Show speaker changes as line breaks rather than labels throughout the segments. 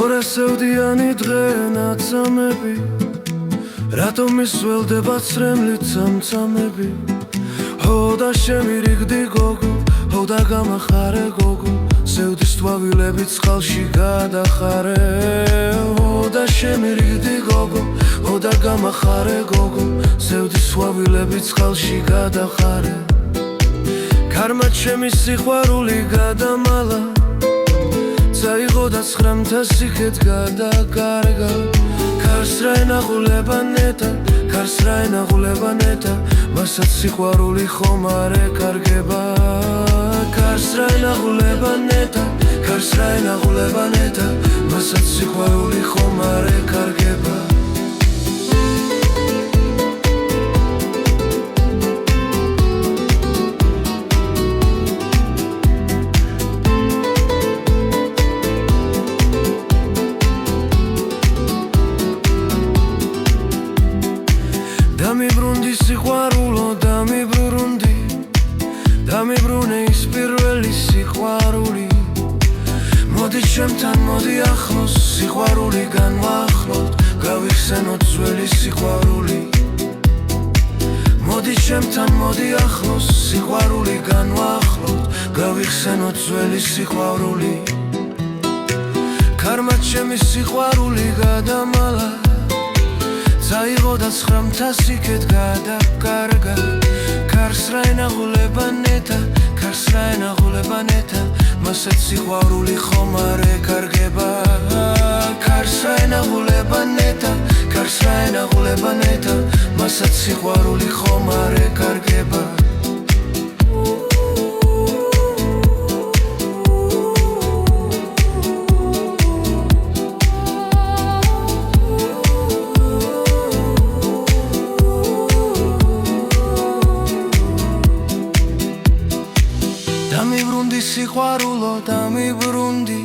ორასევდიანი დღე ნაცამები რატომ ისველდება ცრემლით წამწამები ჰო და შემირიგდი გოგო ჰო და გამახარე გოგო სევდის თვალები წყალში გადახარე ჰო და შემირიგდი გოგო ჰო და გამახარე გოგო სევდის თვალები წყალში გადახარე ქარმა ჩემი სიყვარული გადამალა წაიღო და ცხრამთა სიქეთ გადაკარგა ქარს რა ენაღულება ნეტა ქარს რა ენაღულება ნეტა მასაც სიყვარული ხომ არ ეკარგება ქარს რა ენაღულება ნეტა ქარს რა ენაღულება ნეტა მასაც სიყვარული ხომ არ ეკარგება დამიბრუნდი სიყვარულო დამიბრუნდი დამიბრუნე ის პირველი სიყვარული მოდი ჩემთან მოდი ახლოს სიყვარული განვახლოთ გავიხსენოთ ძველი სიყვარული მოდი ჩემთან მოდი ახლოს სიყვარული განვახლოთ გავიხსენოთ ძველი სიყვარული ქარმა ჩემი სიყვარული გადამალა წაიღო და ცხრამთა სიქეთ გადაკარგა ქარს რა ენაღულება ნეტა ქარს რა ენაღულება ნეტა მასაც სიყვარული ხომ არ ეკარგება ქარს რა ენაღულება ნეტა ქარს რა ენაღულება ნეტა მასაც სიყვარული ხომ არ ეკარგება დამიბრუნდი სიყვარულო დამიბრუნდი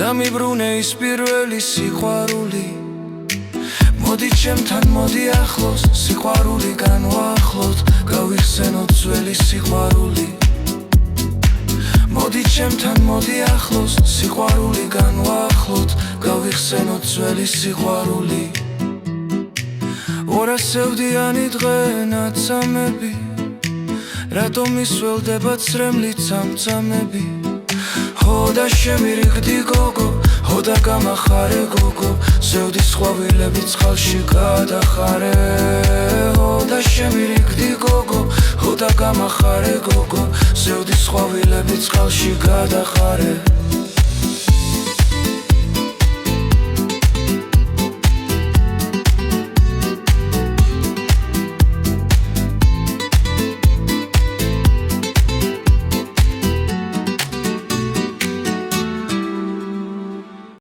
დამიბრუნე ის პირველი სიყვარული მოდი ჩემთან მოდი ახლოს სიყვარული განვახლოთ გავიხსენოთ ძველი სიყვარული მოდი ჩემთან მოდი ახლოს სიყვარული განვახლოთ გავიხსენოთ ძველი სიყვარული ორასევდიანი დღე ნაცამები რატომ ისველდება ცრემლით წამწამები ჰო და შემირიგდი გოგო ჰო და გამახარე გოგო სევდის ყვავილები წყალში გადახარე ჰო და შემირიგდი გოგო ჰო და გამახარე გოგო სევდის ყვავილები წყალში გადახარე